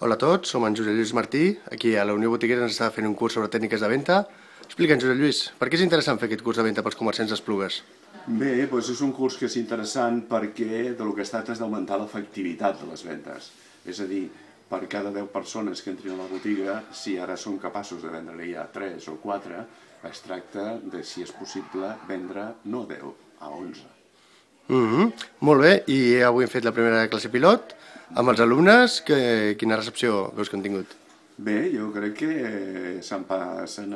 Hola a tots, som en Josep Lluís Martí. Aquí a la Unió Botiguera ens està fent un curs sobre tècniques de venda. Explica'ns, Josep Lluís, per què és interessant fer aquest curs de venda pels comerciants d'Esplugues? Bé, doncs és un curs que és interessant perquè del que es tracta és d'augmentar l'efectivitat de les vendes. És a dir, per cada 10 persones que entrin a la botiga, si ara són capaços de vendre-hi a 3 o 4, es tracta de, si és possible, vendre no 10, a 11. Molt bé, i avui hem fet la primera classe pilot amb els alumnes. Quina recepció veus que han tingut? Bé, jo crec que s'han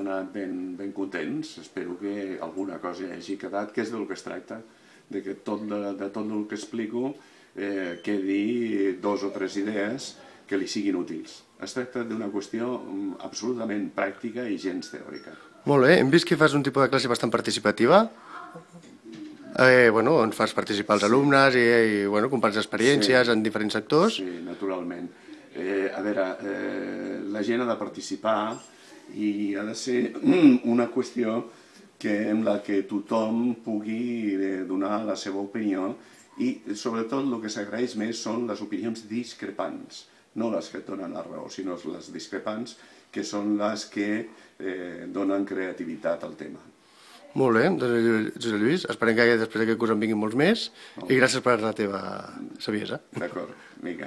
anat ben contents. Espero que alguna cosa hagi quedat, que és del que es tracta, de que de tot el que explico quedi 2 o 3 idees que li siguin útils. Es tracta d'una qüestió absolutament pràctica i gens teòrica. Molt bé, hem vist que fas un tipus de classe bastant participativa, on fas participar els alumnes i comparts experiències en diferents sectors. Sí, naturalment. A veure, la gent ha de participar i ha de ser una qüestió en la que tothom pugui donar la seva opinió i sobretot el que s'agraeix més són les opinions discrepants, no les que et donen la raó, sinó les discrepants, que són les que donen creativitat al tema. Molt bé, doncs Josep Lluís, esperem que després d'aquest curs en vinguin molts més i gràcies per la teva saviesa. D'acord, vinga.